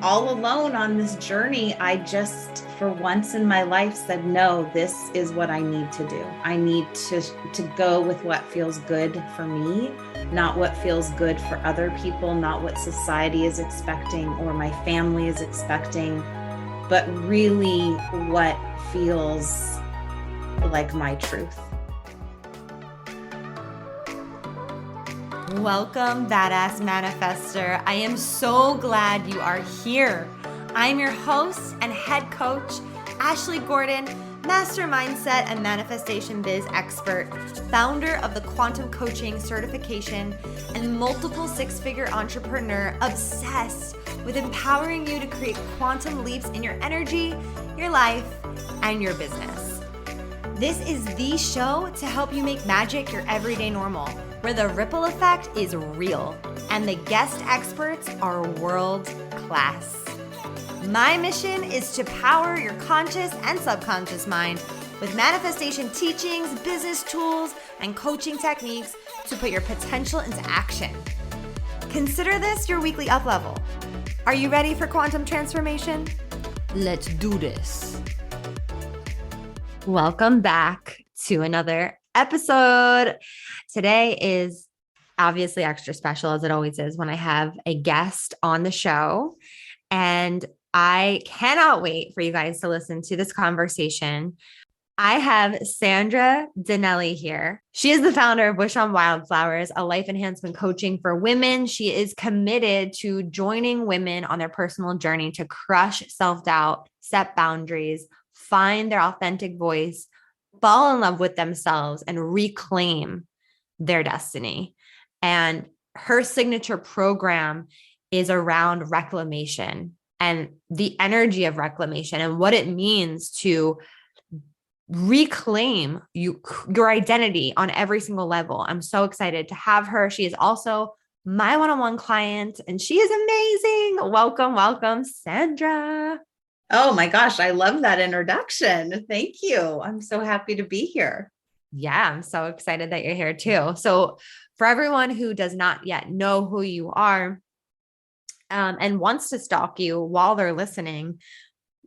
all alone on this journey, I just, for once in my life, said, no, this is what I need to do. I need to go with what feels good for me, not what feels good for other people, not what society is expecting or my family is expecting, but really what feels like my truth. Welcome, Badass Manifester. I am so glad you are here. I'm your host and head coach, Ashley Gordon, master mindset and manifestation biz expert, founder of the quantum coaching certification, and multiple six-figure entrepreneur obsessed with empowering you to create quantum leaps in your energy, your life, and your business. This is the show to help you make magic your everyday normal, where the ripple effect is real and the guest experts are world class. My mission is to power your conscious and subconscious mind with manifestation teachings, business tools, and coaching techniques to put your potential into action. Consider this your weekly up level. Are you ready for quantum transformation? Let's do this. Welcome back to another episode. Today is obviously extra special, as it always is when I have a guest on the show. And I cannot wait for you guys to listen to this conversation. I have Sandra Daniele here. She is the founder of Wish on Wildflowers, a life enhancement coaching for women. She is committed to joining women on their personal journey to crush self-doubt, set boundaries, find their authentic voice, fall in love with themselves, and reclaim their destiny. And her signature program is around reclamation and the energy of reclamation and what it means to reclaim your identity on every single level. I'm so excited to have her. She is also my one-on-one client, and she is amazing. Welcome, Sandra. Oh my gosh, I love that introduction. Thank you. I'm so happy to be here. Yeah, I'm so excited that you're here too. So for everyone who does not yet know who you are and wants to stalk you while they're listening,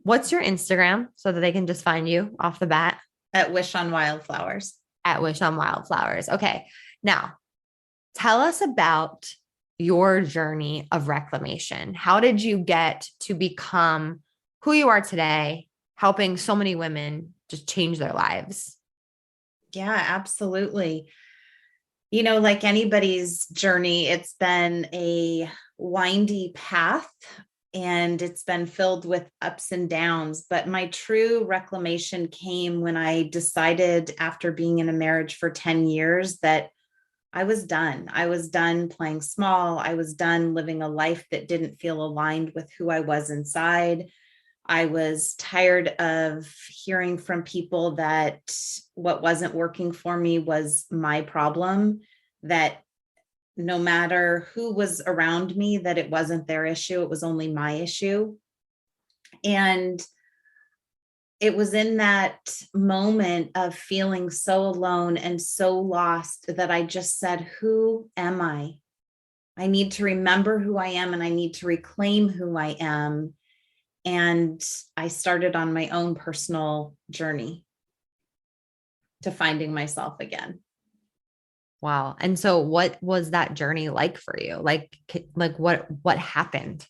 what's your Instagram so that they can just find you off the bat? At Wish on Wildflowers. At Wish on Wildflowers. Okay. Now, tell us about your journey of reclamation. How did you get to become who you are today, helping so many women just change their lives? Yeah, absolutely. You know, like anybody's journey, it's been a windy path and it's been filled with ups and downs. But my true reclamation came when I decided, after being in a marriage for 10 years, that I was done. I was done playing small. I was done living a life that didn't feel aligned with who I was inside. I was tired of hearing from people that what wasn't working for me was my problem, that no matter who was around me, that it wasn't their issue, it was only my issue. And it was in that moment of feeling so alone and so lost that I just said, who am I? I need to remember who I am and I need to reclaim who I am. And I started on my own personal journey to finding myself again. Wow. And so what was that journey like for you? Like what happened?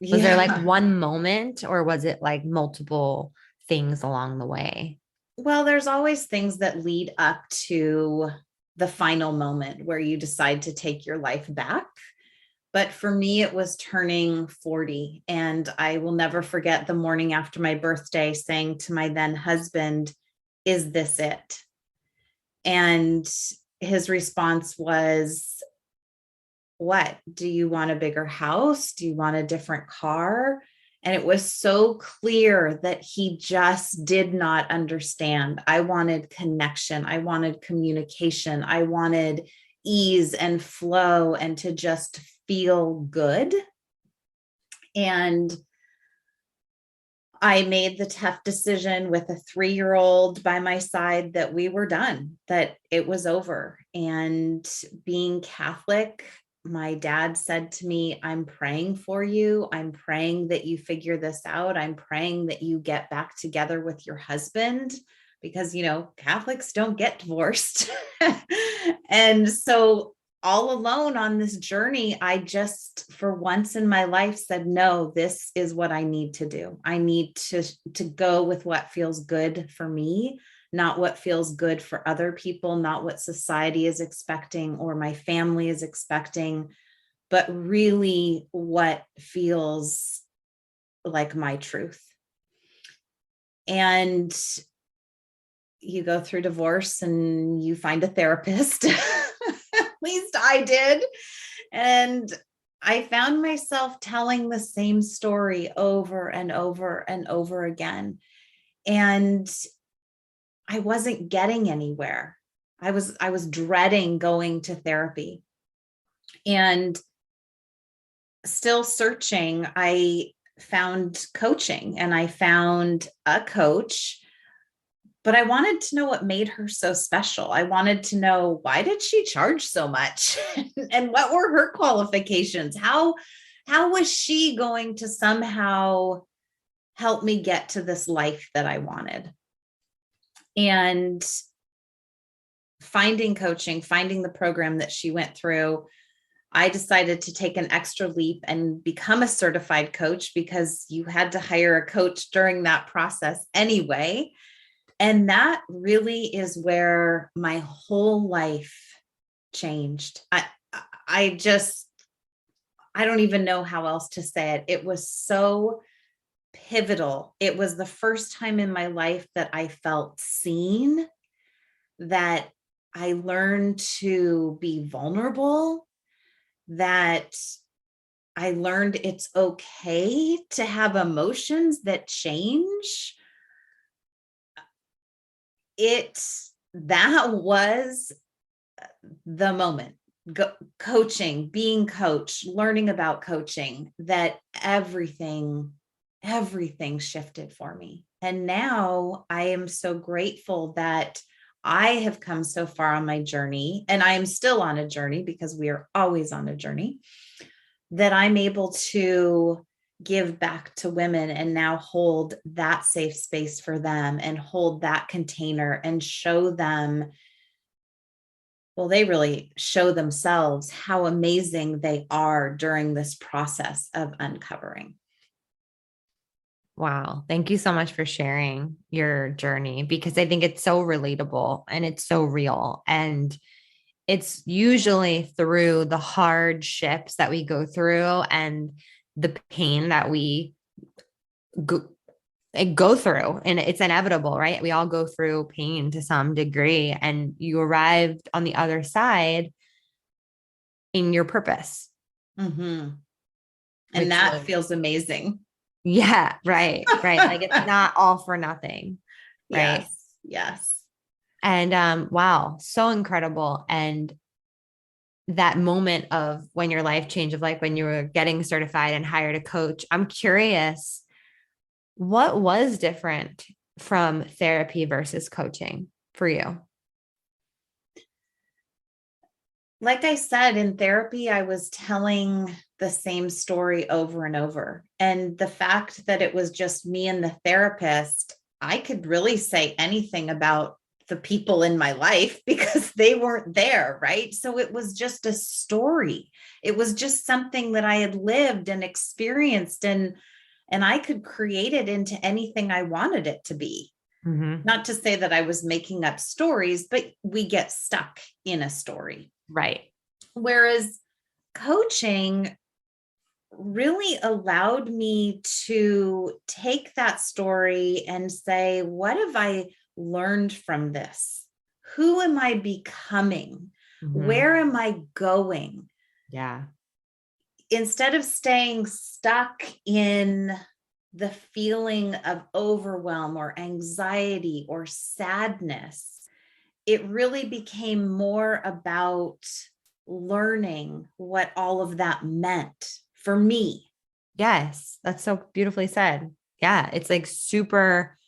Was there like one moment, or was it like multiple things along the way? Well, there's always things that lead up to the final moment where you decide to take your life back. But for me, it was turning 40. And I will never forget the morning after my birthday saying to my then husband, "Is this it?" And his response was, "What? Do you want a bigger house? Do you want a different car?" And it was so clear that he just did not understand. I wanted connection. I wanted communication. I wanted ease and flow and to just feel good. And I made the tough decision with a 3-year-old by my side that we were done, that it was over. And being Catholic, my dad said to me, I'm praying for you. I'm praying that you figure this out. I'm praying that you get back together with your husband because, Catholics don't get divorced. And so all alone on this journey, I just, for once in my life, said, no, this is what I need to do. I need to go with what feels good for me, not what feels good for other people, not what society is expecting or my family is expecting, but really what feels like my truth. And you go through divorce and you find a therapist. At least I did. And I found myself telling the same story over and over and over again. And I wasn't getting anywhere. I was dreading going to therapy. And still searching, I found coaching and I found a coach, but I wanted to know what made her so special. I wanted to know, why did she charge so much? And what were her qualifications? How was she going to somehow help me get to this life that I wanted? And finding coaching, finding the program that she went through, I decided to take an extra leap and become a certified coach, because you had to hire a coach during that process anyway. And that really is where my whole life changed. I don't even know how else to say it. It was so pivotal. It was the first time in my life that I felt seen, that I learned to be vulnerable, that I learned it's okay to have emotions that change. That was the moment. Coaching, being coached, learning about coaching, that everything shifted for me. And now I am so grateful that I have come so far on my journey, and I am still on a journey, because we are always on a journey, that I'm able to give back to women and now hold that safe space for them and hold that container and show them, well, they really show themselves how amazing they are during this process of uncovering. Wow. Thank you so much for sharing your journey, because I think it's so relatable and it's so real. And it's usually through the hardships that we go through and the pain that we go through, and it's inevitable, right? We all go through pain to some degree, and you arrived on the other side in your purpose. Mm-hmm. And that feels amazing. Yeah. Right. Like it's not all for nothing. Right. Yes. And wow, so incredible. And that moment of when your life changed, of like when you were getting certified and hired a coach, I'm curious, what was different from therapy versus coaching for you? Like I said, in therapy, I was telling the same story over and over. And the fact that it was just me and the therapist, I could really say anything about the people in my life because they weren't there, right? So it was just a story. It was just something that I had lived and experienced, and I could create it into anything I wanted it to be. Mm-hmm. Not to say that I was making up stories, but we get stuck in a story. Right. Whereas coaching really allowed me to take that story and say, what have I learned from this? Who am I becoming? Mm-hmm. Where am I going? Yeah. Instead of staying stuck in the feeling of overwhelm or anxiety or sadness, it really became more about learning what all of that meant for me. Yes, that's so beautifully said. Yeah, it's like super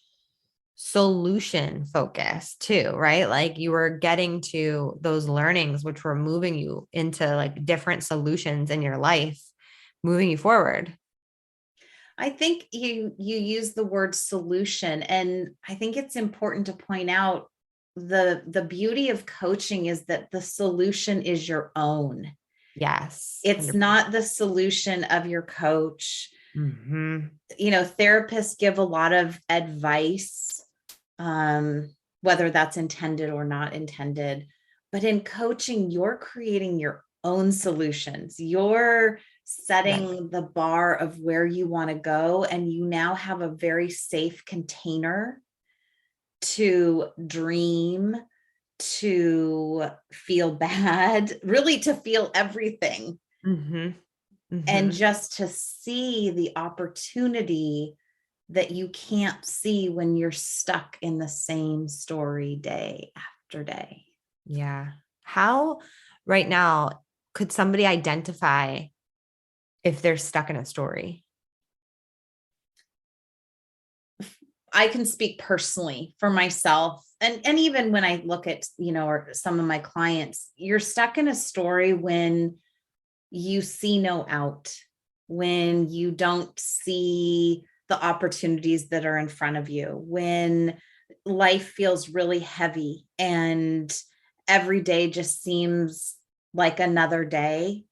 solution focused too, right? Like you were getting to those learnings, which were moving you into like different solutions in your life, moving you forward. I think you use the word solution, and I think it's important to point out the beauty of coaching is that the solution is your own. Yes. It's 100%. not the solution of your coach. Mm-hmm. Therapists give a lot of advice, whether that's intended or not intended. But in coaching, you're creating your own solutions. You're Right. setting the bar of where you want to go, and you now have a very safe container to dream, to feel bad, really to feel everything, Mm-hmm. and Mm-hmm. just to see the opportunity that you can't see when you're stuck in the same story day after day. Yeah. How right now could somebody identify if they're stuck in a story? I can speak personally for myself. And even when I look at, or some of my clients, you're stuck in a story when you see no out, when you don't see the opportunities that are in front of you, when life feels really heavy and every day just seems like another day,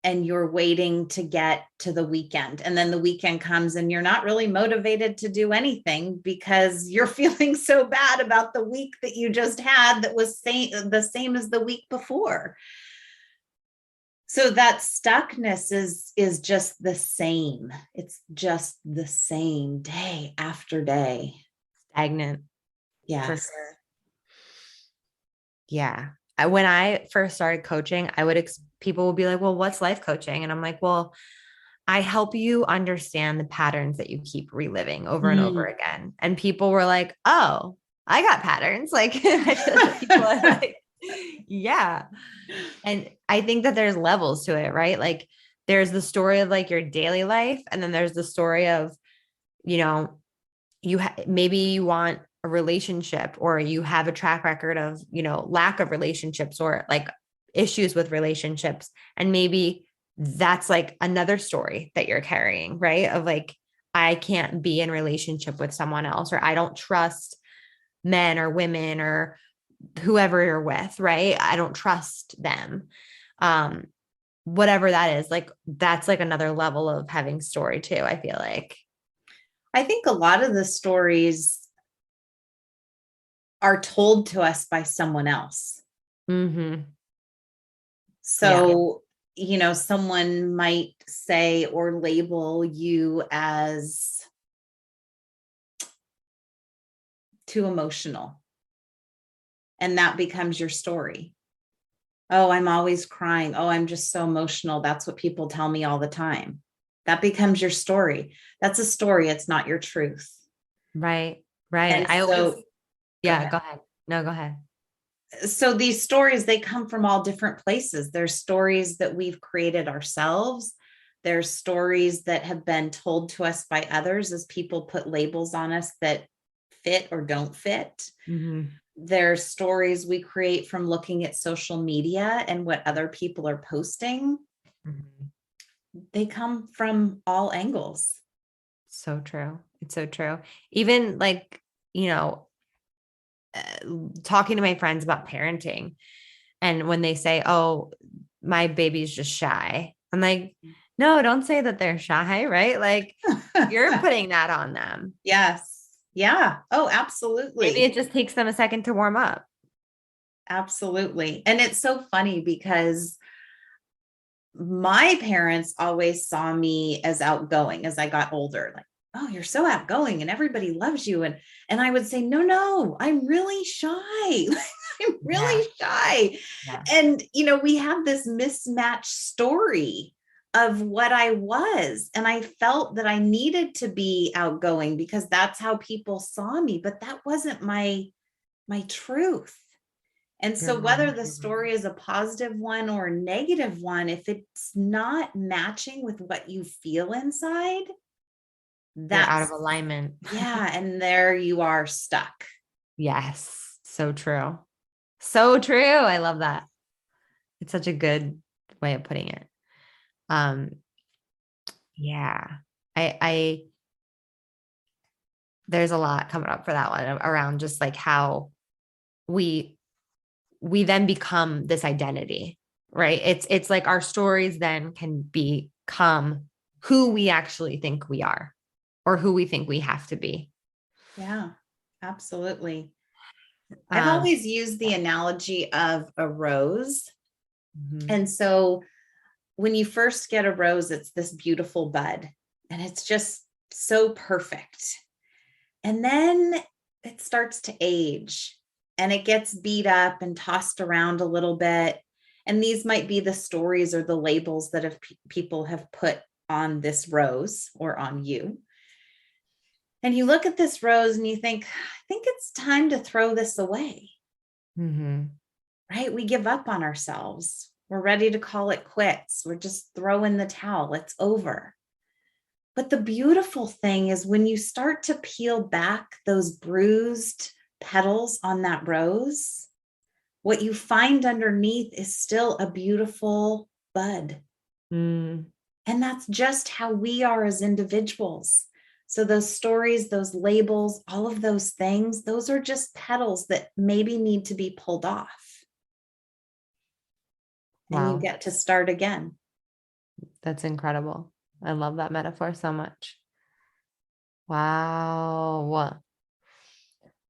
and you're waiting to get to the weekend, and then the weekend comes and you're not really motivated to do anything because you're feeling so bad about the week that you just had that was the same as the week before. So that stuckness is just the same. It's just the same day after day. Stagnant for Yes. sure. Yeah. When I first started coaching, people would be like, well, what's life coaching? And I'm like, well, I help you understand the patterns that you keep reliving over and over Mm. again. And people were like, oh, I got patterns. Like, I feel like people are like, yeah. And I think that there's levels to it, right? Like, there's the story of like your daily life, and then there's the story of, you know, maybe you want a relationship, or you have a track record of, lack of relationships or like issues with relationships. And maybe that's like another story that you're carrying, right? Of like, I can't be in relationship with someone else, or I don't trust men or women or whoever you're with, right? I don't trust them. Um, Whatever that is, like that's like another level of having story too, I feel like. I think a lot of the stories are told to us by someone else. Mm-hmm. Yeah. So, someone might say or label you as too emotional, and that becomes your story. Oh, I'm always crying. Oh, I'm just so emotional. That's what people tell me all the time. That becomes your story. That's a story. It's not your truth. Right. Right. And I always, so, go yeah, ahead. go ahead. No, go ahead. So these stories, they come from all different places. There's stories that we've created ourselves. There's stories that have been told to us by others as people put labels on us that fit or don't fit. Mm-hmm. There's stories we create from looking at social media and what other people are posting. Mm-hmm. They come from all angles. So true. It's so true. Even like, you know, talking to my friends about parenting, and when they say, oh, my baby's just shy, I'm like, no, don't say that they're shy, right? Like you're putting that on them. Yes. Yeah. Oh, Maybe absolutely. it just takes them a second to warm up. Absolutely. And it's so funny because my parents always saw me as outgoing as I got older. Like, oh, you're so outgoing and everybody loves you. And I would say, no, I'm really shy. I'm Yeah. really shy. Yeah. And, we have this mismatched story of what I was. And I felt that I needed to be outgoing because that's how people saw me. But that wasn't my truth. And You're so, whether the 100%. story is a positive one or a negative one, if it's not matching with what you feel inside, You're out of That's, alignment. yeah. And there you are stuck. Yes. So true. So true. I love that. It's such a good way of putting it. Um, yeah. I there's a lot coming up for that one around just like how we then become this identity, right? It's like our stories then can become who we actually think we are or who we think we have to be. Yeah, absolutely. I've Um, always used the analogy of a rose. mhm. And so when you first get a rose, it's this beautiful bud and it's just so perfect. And then it starts to age and it gets beat up and tossed around a little bit. And these might be the stories or the labels that people have put on this rose or on you. And you look at this rose and you think, I think it's time to throw this away, Mm-hmm. right? We give up on ourselves. We're ready to call it quits. We're just throwing the towel. It's over. But the beautiful thing is when you start to peel back those bruised petals on that rose, what you find underneath is still a beautiful bud. Mm. And that's just how we are as individuals. So those stories, those labels, all of those things, those are just petals that maybe need to be pulled off. And you Wow, get to start again. that's incredible. I love that metaphor so much. Wow.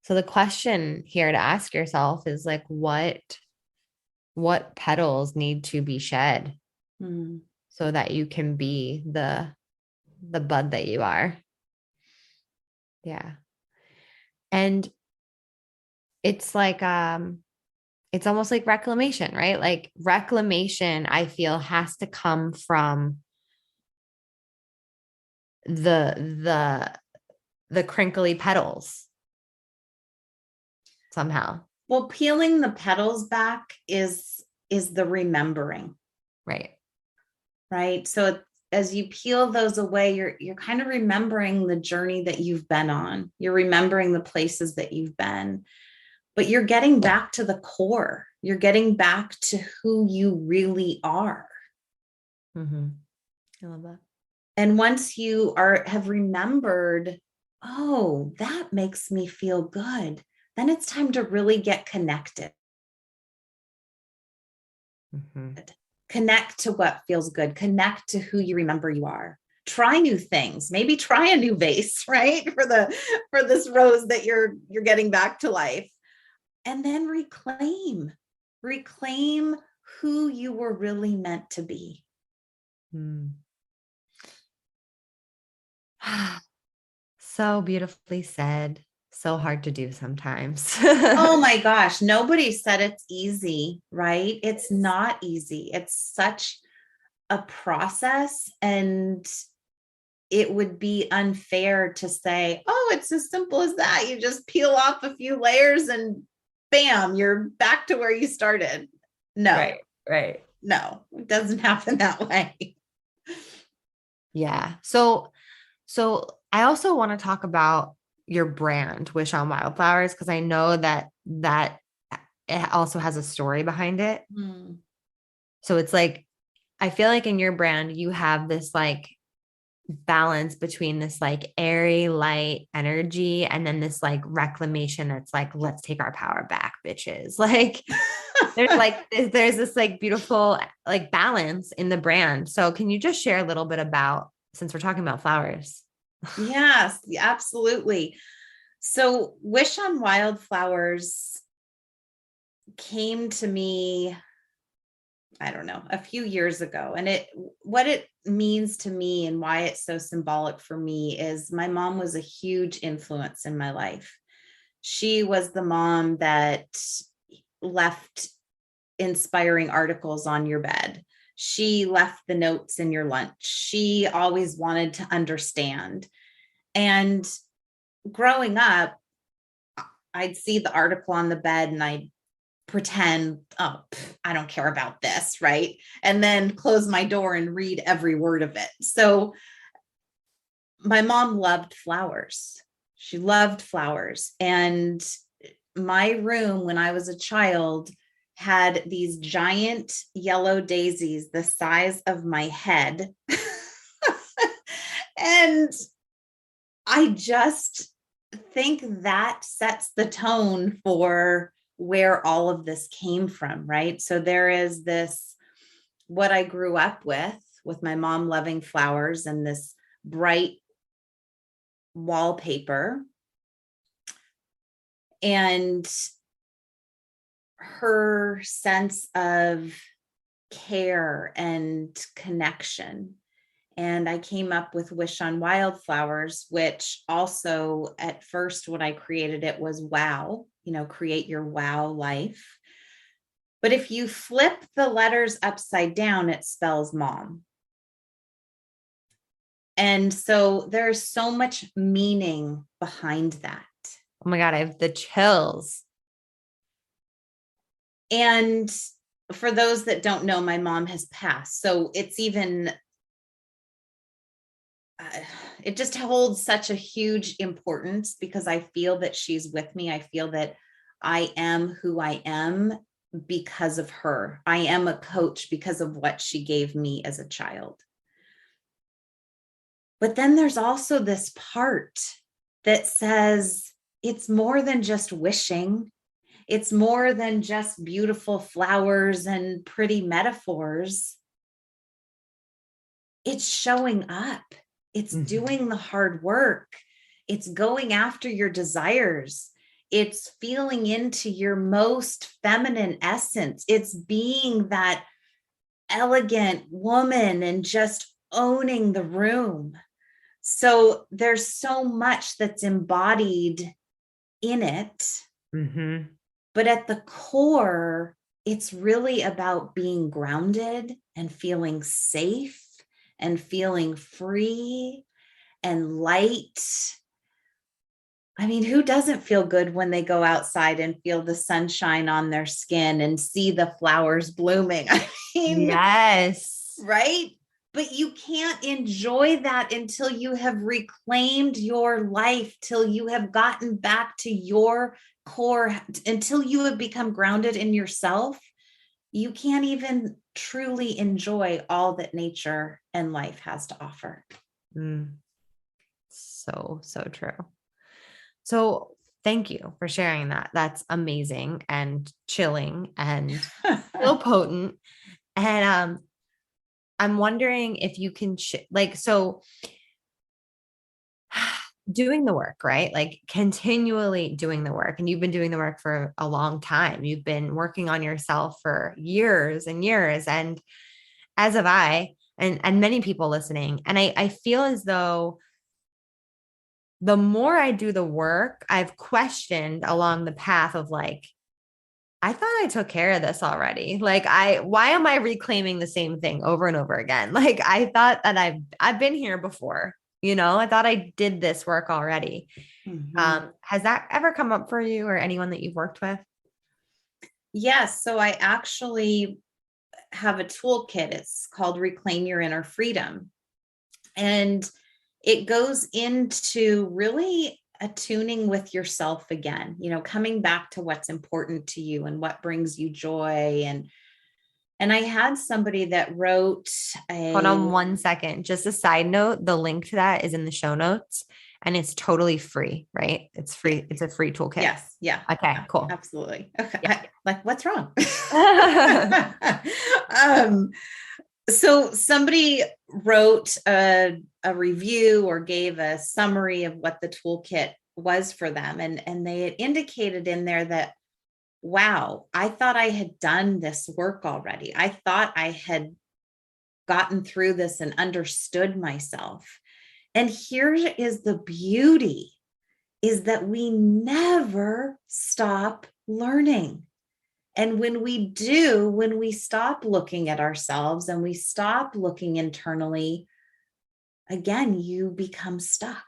So the question here to ask yourself is like what petals need to be shed Hmm. so that you can be the bud that you are. Yeah. And it's like it's almost like reclamation, right? Like reclamation I feel has to come from the the crinkly petals somehow. Well, peeling the petals back is the remembering, Right. right? So as you peel those away, you're kind of remembering the journey that you've been on. You're remembering the places that you've been, but you're getting back to the core. You're getting back to who you really are. Mm-hmm. I love that. And once you have remembered, oh, that makes me feel good, then it's time to really get connected. Mm-hmm. Connect to what feels good, connect to who you remember you are. Try new things, maybe try a new vase, right? For this rose that you're getting back to life. And then reclaim who you were really meant to be. Mm. So beautifully said. So hard to do sometimes. Oh my gosh, nobody said it's easy, right? It's not easy. It's such a process, and it would be unfair to say, oh, it's as simple as that. You just peel off a few layers and bam, you're back to where you started. No, Right, right. no, it doesn't happen that way. Yeah. So I also want to talk about your brand, Wish on Wildflowers, because I know that it also has a story behind it. Hmm. So it's like I feel like in your brand you have this like balance between this like airy light energy and then this like reclamation that's like let's take our power back, bitches. Like there's this like beautiful like balance in the brand. So can you just share a little bit about, since we're talking about flowers? Yes, absolutely. So, Wish on Wildflowers came to me, I don't know, a few years ago. And what it means to me and why it's so symbolic for me is my mom was a huge influence in my life. She was the mom that left inspiring articles on your bed. She left the notes in your lunch. She always wanted to understand. And growing up, I'd see the article on the bed and I'd pretend, oh, I don't care about this, right? And then close my door and read every word of it. So my mom loved flowers. She loved flowers. And my room when I was a child had these giant yellow daisies the size of my head. And I just think that sets the tone for where all of this came from, right? So there is this, what I grew up with my mom loving flowers and this bright wallpaper, and her sense of care and connection. And I came up with Wish on Wildflowers, which also at first when I created it was wow, create your wow life. But if you flip the letters upside down, it spells mom. And so there's so much meaning behind that. Oh my God, I have the chills. And for those that don't know, my mom has passed. So it's even, it just holds such a huge importance because I feel that she's with me. I feel that I am who I am because of her. I am a coach because of what she gave me as a child. But then there's also this part that says it's more than just wishing. It's more than just beautiful flowers and pretty metaphors. It's showing up. It's doing the hard work. It's going after your desires. It's feeling into your most feminine essence. It's being that elegant woman and just owning the room. So there's so much that's embodied in it. But at the core, it's really about being grounded and feeling safe and feeling free and light. I mean, who doesn't feel good when they go outside and feel the sunshine on their skin and see the flowers blooming? I mean, yes. Right? But you can't enjoy that until you have reclaimed your life, till you have gotten back to your core, until you have become grounded in yourself. You can't even truly enjoy all that nature and life has to offer. So true. So thank you for sharing that. That's amazing and chilling and so potent. And I'm wondering if you can so doing the work, right? Like continually doing the work. And you've been doing the work for a long time. You've been working on yourself for years and years. And as have I, and many people listening. And I feel as though the more I do the work, I've questioned along the path of like, I thought I took care of this already. Like why am I reclaiming the same thing over and over again? Like I thought that I've been here before, I thought I did this work already. Has that ever come up for you or anyone that you've worked with? Yes. So I actually have a toolkit. It's called Reclaim Your Inner Freedom. And it goes into really attuning with yourself again, coming back to what's important to you and what brings you joy. And I had somebody that wrote Hold on 1 second. Just a side note, the link to that is in the show notes and it's totally free, right? It's free. It's a free toolkit. Yes. Yeah. Okay, yeah, cool. Absolutely. Okay. Yeah. What's wrong? So somebody wrote a review or gave a summary of what the toolkit was for them. And they had indicated in there that, wow, I thought I had done this work already. I thought I had gotten through this and understood myself. And here is the beauty, is that we never stop learning. And when we do, when we stop looking at ourselves and we stop looking internally, again, you become stuck.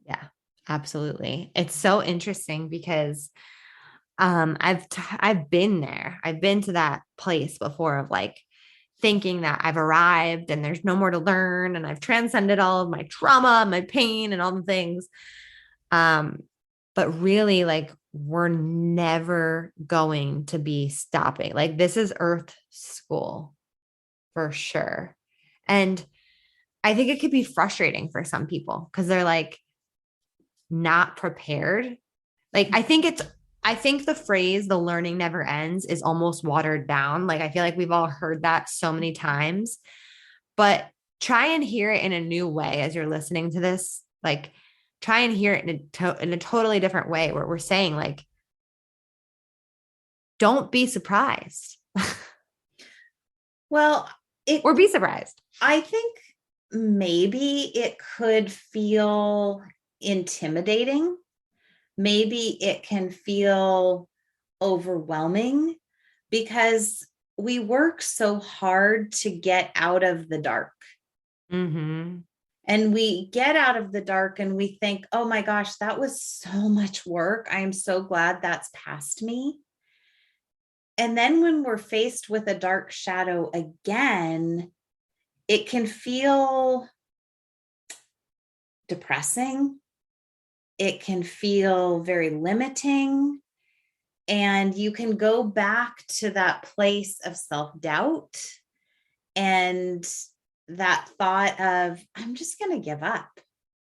Yeah, absolutely. It's so interesting because I've been there. I've been to that place before of like thinking that I've arrived and there's no more to learn and I've transcended all of my trauma, my pain, and all the things. But really, like, we're never going to be stopping. Like, this is Earth school for sure. And I think it could be frustrating for some people because they're like not prepared. Like, I think the phrase "the learning never ends" is almost watered down. Like, I feel like we've all heard that so many times, but try and hear it in a new way as you're listening to this. Like, try and hear it in a totally different way where we're saying, like, don't be surprised. Well, Or be surprised. I think maybe it could feel intimidating. Maybe it can feel overwhelming because we work so hard to get out of the dark. Mm-hmm. And we get out of the dark and we think, oh my gosh, that was so much work. I am so glad that's past me. And then when we're faced with a dark shadow again, it can feel depressing. It can feel very limiting. And you can go back to that place of self-doubt and that thought of, I'm just going to give up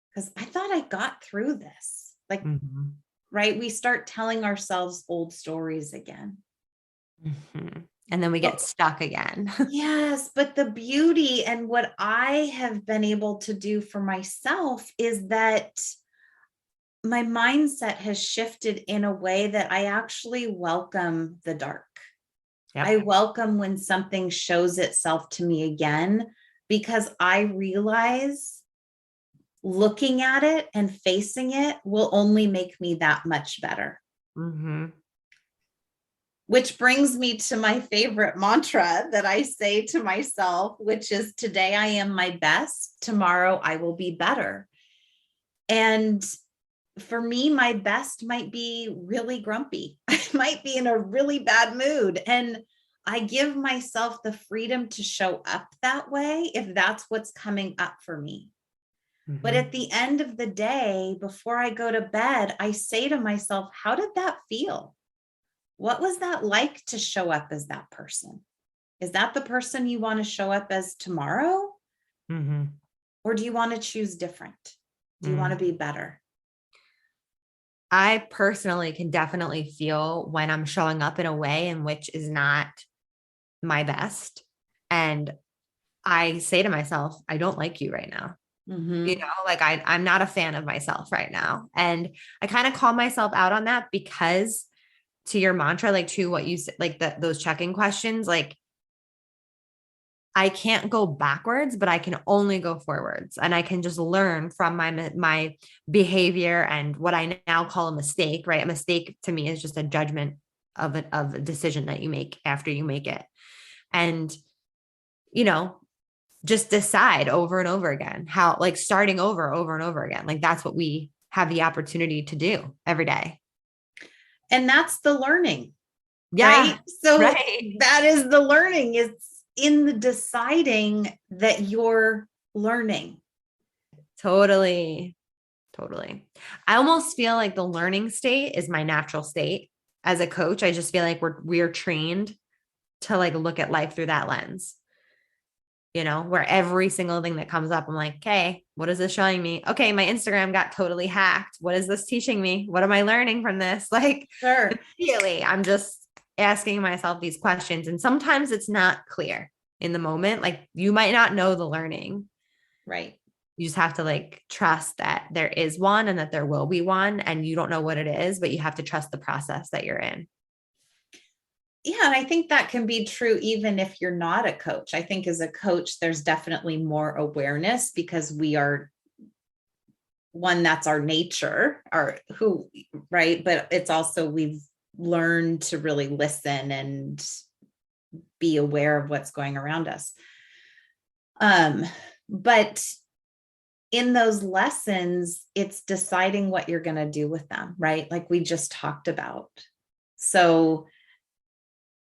because I thought I got through this. Like, Mm-hmm. right? We start telling ourselves old stories again. Mm-hmm. And then we get stuck again. Yes, but the beauty and what I have been able to do for myself is that my mindset has shifted in a way that I actually welcome the dark. Yep. I welcome when something shows itself to me again, because I realize looking at it and facing it will only make me that much better. Mm-hmm. Which brings me to my favorite mantra that I say to myself, which is, today I am my best, tomorrow I will be better. And for me, my best might be really grumpy. I might be in a really bad mood. And I give myself the freedom to show up that way if that's what's coming up for me. Mm-hmm. But at the end of the day, before I go to bed, I say to myself, how did that feel? What was that like to show up as that person? Is that the person you want to show up as tomorrow? Mm-hmm. Or do you want to choose different? Do you want to be better? I personally can definitely feel when I'm showing up in a way in which is not my best. And I say to myself, I don't like you right now. Mm-hmm. You know, like I'm not a fan of myself right now. And I kind of call myself out on that because, to your mantra, like to what you said, like those check-in questions, like I can't go backwards, but I can only go forwards, and I can just learn from my behavior and what I now call a mistake, right? A mistake to me is just a judgment of a decision that you make after you make it. And, you know, just decide over and over again how, like, starting over and over again. Like, that's what we have the opportunity to do every day. And that's the learning. Yeah. Right? So that is the learning. It's in the deciding that you're learning. Totally. I almost feel like the learning state is my natural state. As a coach, I just feel like we're trained to, like, look at life through that lens. You know, where every single thing that comes up, I'm like, okay, what is this showing me? Okay, my Instagram got totally hacked. What is this teaching me? What am I learning from this? Like, sure. Immediately, I'm just asking myself these questions. And sometimes it's not clear in the moment. Like, you might not know the learning. Right. You just have to, like, trust that there is one and that there will be one. And you don't know what it is, but you have to trust the process that you're in. Yeah. And I think that can be true even if you're not a coach. I think as a coach, there's definitely more awareness because we are one, that's our nature, right? But it's also, we've learned to really listen and be aware of what's going around us. But in those lessons, it's deciding what you're going to do with them, right? Like we just talked about. So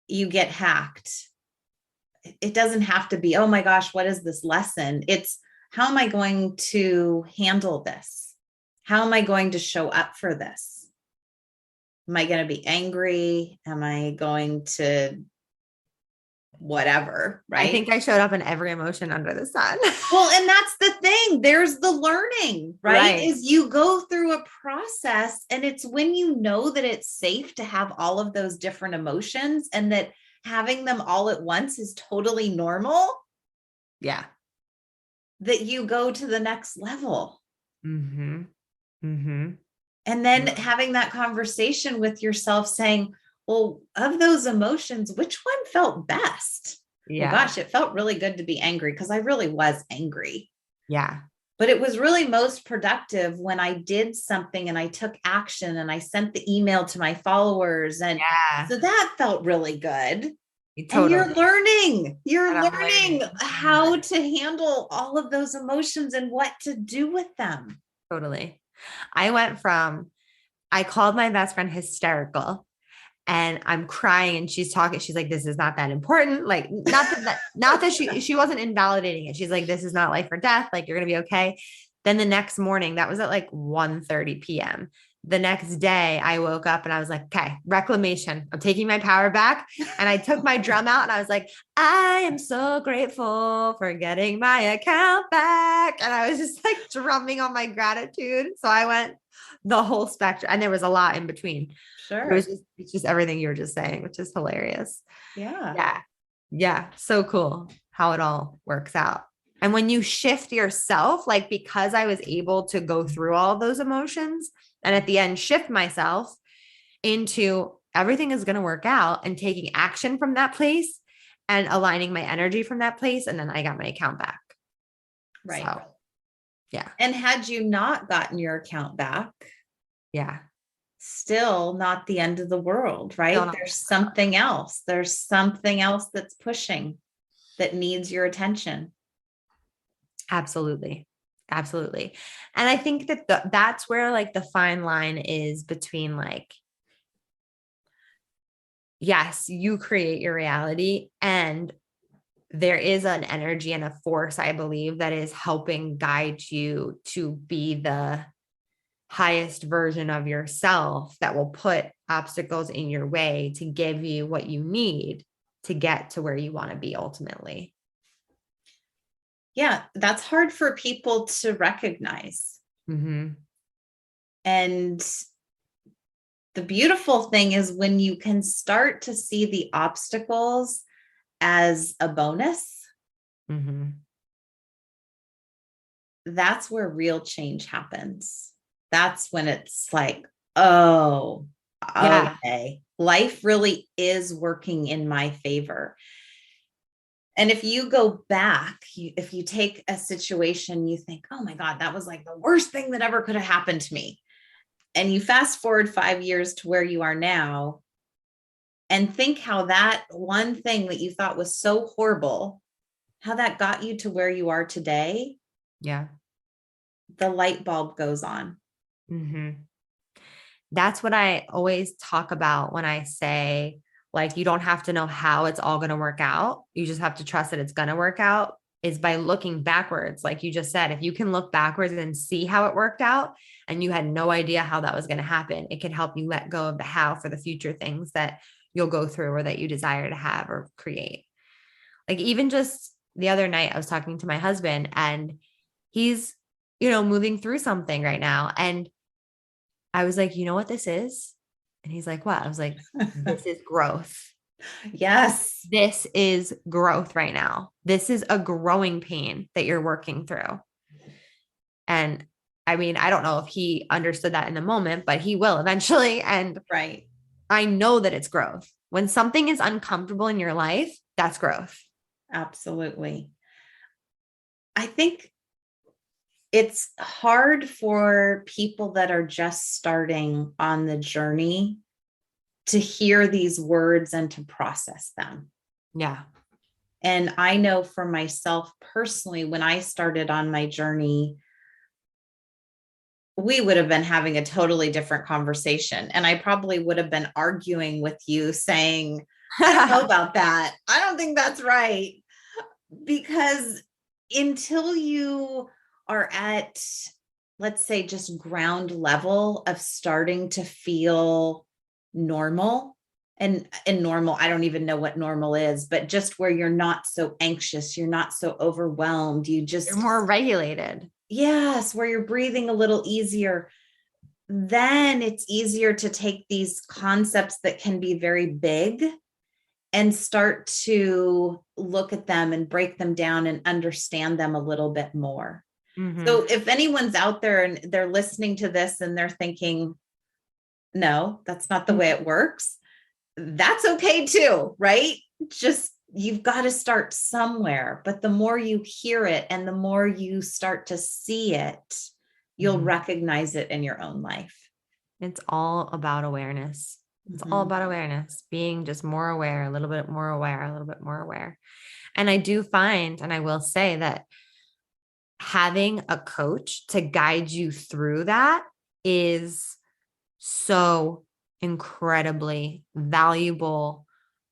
you get hacked. it doesn't have to be, oh my gosh, what is this lesson? It's, how am I going to handle this? How am I going to show up for this? Am I going to be angry? Am I going to whatever, I right? think I showed up in every emotion under the sun. Well, and that's the thing. There's the learning, right? Is you go through a process, and it's when you know that it's safe to have all of those different emotions and that having them all at once is totally normal. Yeah. That you go to the next level. Mm-hmm. Mm-hmm. And then having that conversation with yourself saying, well, of those emotions, which one felt best? Yeah. Well, gosh, it felt really good to be angry because I really was angry. Yeah. But it was really most productive when I did something and I took action and I sent the email to my followers. And so that felt really good. And you're learning how to handle all of those emotions and what to do with them. Totally. I called my best friend hysterical, and I'm crying, and she's talking. She's like, this is not that important. Like, not that she wasn't invalidating it. She's like, this is not life or death. Like, you're going to be okay. Then the next morning, that was at like 1:30 PM. The next day I woke up and I was like, okay, reclamation. I'm taking my power back. And I took my drum out and I was like, I am so grateful for getting my account back. And I was just like drumming on my gratitude. So I went the whole spectrum, and there was a lot in between. Sure. It's just everything you were just saying, which is hilarious. Yeah. Yeah. So cool how it all works out. And when you shift yourself, like, because I was able to go through all those emotions and at the end shift myself into everything is going to work out and taking action from that place and aligning my energy from that place. And then I got my account back. Right. So, yeah. And had you not gotten your account back, still not the end of the world, right? There's something else. There's something else that's pushing that needs your attention. Absolutely. Absolutely. And I think that that's where like the fine line is between like, yes, you create your reality, and there is an energy and a force, I believe, that is helping guide you to be the highest version of yourself that will put obstacles in your way to give you what you need to get to where you want to be ultimately. Yeah, that's hard for people to recognize. Mm-hmm. And the beautiful thing is when you can start to see the obstacles as a bonus, mm-hmm. that's where real change happens. That's when it's like, oh, okay, life really is working in my favor. And if you go back, if you take a situation, you think, oh my God, that was like the worst thing that ever could have happened to me. And you fast forward 5 years to where you are now and think how that one thing that you thought was so horrible, how that got you to where you are today. Yeah. The light bulb goes on. Mm-hmm. That's what I always talk about when I say, like, you don't have to know how it's all going to work out. You just have to trust that it's going to work out, is by looking backwards. Like you just said, if you can look backwards and see how it worked out and you had no idea how that was going to happen, it can help you let go of the how for the future things that you'll go through or that you desire to have or create. Like, even just the other night, I was talking to my husband, and he's, moving through something right now. And I was like, you know what this is? And he's like, what? I was like, this is growth. Yes. This is growth right now. This is a growing pain that you're working through. And I mean, I don't know if he understood that in the moment, but he will eventually. And right. I know that it's growth. When something is uncomfortable in your life, that's growth. Absolutely. I think it's hard for people that are just starting on the journey to hear these words and to process them. Yeah. And I know for myself personally, when I started on my journey, we would have been having a totally different conversation. And I probably would have been arguing with you saying, I don't know about that. I don't think that's right, because until you are at, let's say, just ground level of starting to feel normal, and normal, I don't even know what normal is, but just where you're not so anxious, you're not so overwhelmed, you You're just, more regulated. yes, where you're breathing a little easier, then it's easier to take these concepts that can be very big and start to look at them and break them down and understand them a little bit more. Mm-hmm. So if anyone's out there and they're listening to this and they're thinking, no, that's not the way it works, that's okay too, right? Just, you've got to start somewhere. But the more you hear it and the more you start to see it, you'll recognize it in your own life. It's all about awareness. It's all about awareness, being just more aware, a little bit more aware, a little bit more aware. And I do find, and I will say that having a coach to guide you through that is so incredibly valuable.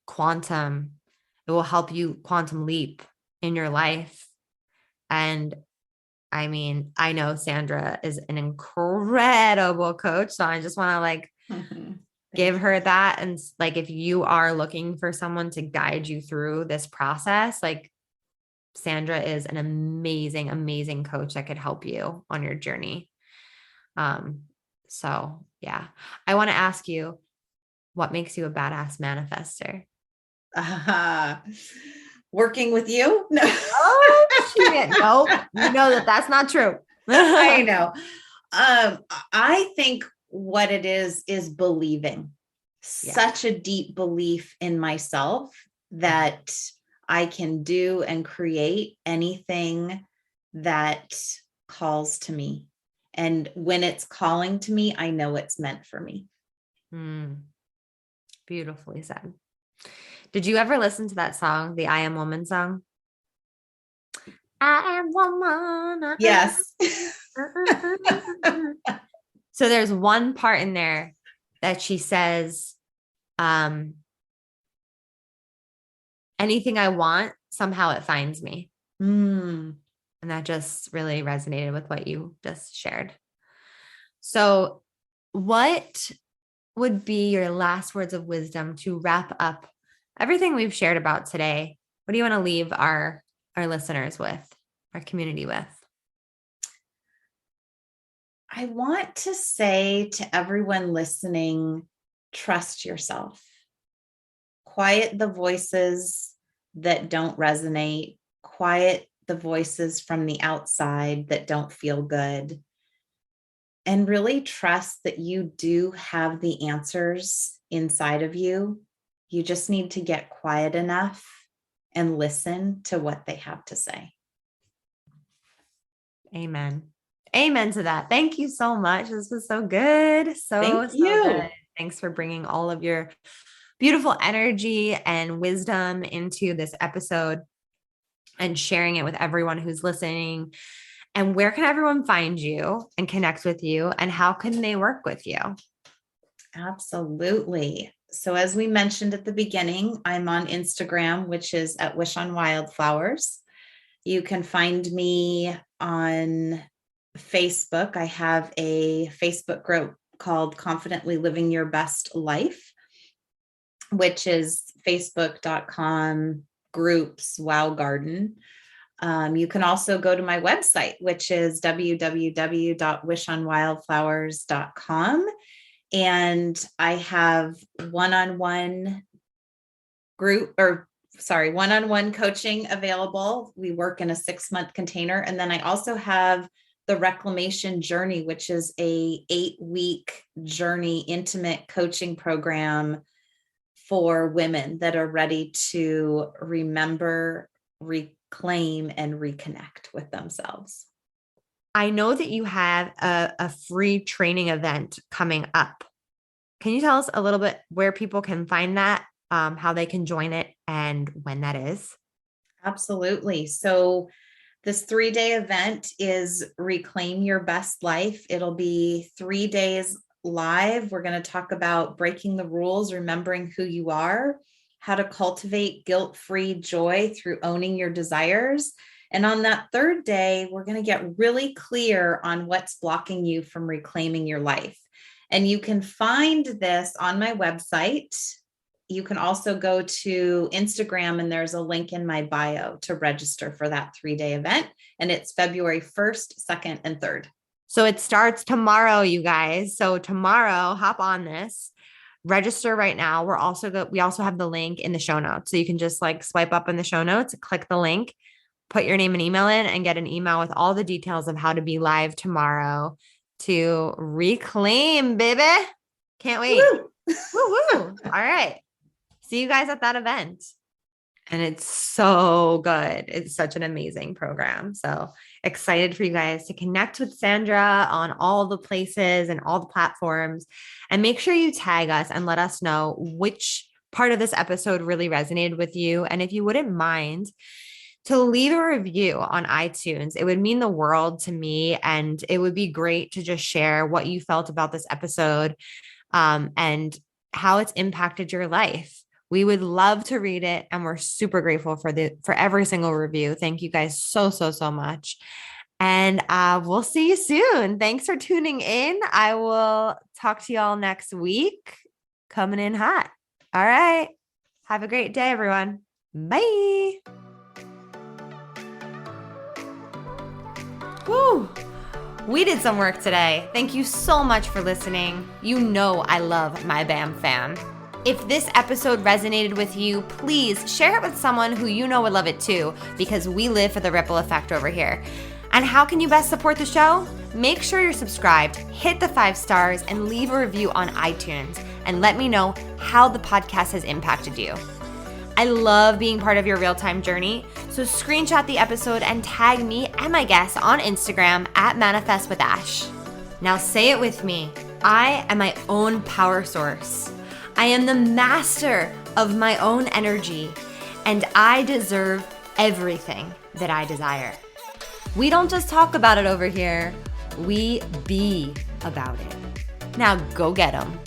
Quantum, it will help you quantum leap in your life. And I mean, I know Sandra is an incredible coach. So I just want to like give her that. And like, if you are looking for someone to guide you through this process, like Sandra is an amazing, amazing coach that could help you on your journey. So yeah, I want to ask you, what makes you a badass manifester? Working with you? No. Oh, shit. No, you know that's not true. I know. I think what it is believing, such a deep belief in myself that I can do and create anything that calls to me. And when it's calling to me, I know it's meant for me. Beautifully said. Did you ever listen to that song, the I Am Woman song? I am woman. Yes. So there's one part in there that she says, anything I want, somehow it finds me. And that just really resonated with what you just shared. So what would be your last words of wisdom to wrap up everything we've shared about today? What do you want to leave our listeners with, our community with? I want to say to everyone listening, trust yourself. Quiet the voices that don't resonate. Quiet the voices from the outside that don't feel good. And really trust that you do have the answers inside of you. You just need to get quiet enough and listen to what they have to say. Amen. Amen to that. Thank you so much. This was so good. So good. Thanks for bringing all of your beautiful energy and wisdom into this episode and sharing it with everyone who's listening. And where can everyone find you and connect with you? And how can they work with you? Absolutely. So as we mentioned at the beginning, I'm on Instagram, which is at Wish on Wildflowers. You can find me on Facebook. I have a Facebook group called Confidently Living Your Best Life, which is facebook.com groups Wow Garden. You can also go to my website, which is www.wishonwildflowers.com. And I have one-on-one coaching available. We work in a 6-month container. And then I also have the Reclamation Journey, which is a 8-week journey, intimate coaching program for women that are ready to remember, reclaim, and reconnect with themselves. I know that you have a free training event coming up. Can you tell us a little bit where people can find that, how they can join it, and when that is? Absolutely. So this 3-day event is Reclaim Your Best Life. It'll be 3 days live. We're going to talk about breaking the rules, remembering who you are, how to cultivate guilt-free joy through owning your desires. And on that third day, we're going to get really clear on what's blocking you from reclaiming your life. And you can find this on my website. You can also go to Instagram, and there's a link in my bio to register for that 3-day event. And it's February 1st, 2nd, and 3rd. So it starts tomorrow, you guys. So tomorrow, hop on this. Register right now. We also have the link in the show notes. So you can just like swipe up in the show notes, click the link, put your name and email in, and get an email with all the details of how to be live tomorrow to reclaim, baby. Can't wait. Woo! Woo-woo. All right. See you guys at that event. And it's so good. It's such an amazing program. So excited for you guys to connect with Sandra on all the places and all the platforms. And make sure you tag us and let us know which part of this episode really resonated with you. And if you wouldn't mind to leave a review on iTunes, it would mean the world to me. And it would be great to just share what you felt about this episode and how it's impacted your life. We would love to read it, and we're super grateful for every single review. Thank you guys so much. And we'll see you soon. Thanks for tuning in. I will talk to y'all next week. Coming in hot. All right. Have a great day, everyone. Bye. Woo! We did some work today. Thank you so much for listening. You know I love my BAM fam. If this episode resonated with you, please share it with someone who you know would love it too, because we live for the ripple effect over here. And how can you best support the show? Make sure you're subscribed, hit the 5 stars, and leave a review on iTunes, and let me know how the podcast has impacted you. I love being part of your real-time journey, so screenshot the episode and tag me and my guests on Instagram at ManifestWithAsh. Now say it with me. I am my own power source. I am the master of my own energy, and I deserve everything that I desire. We don't just talk about it over here, we be about it. Now go get 'em.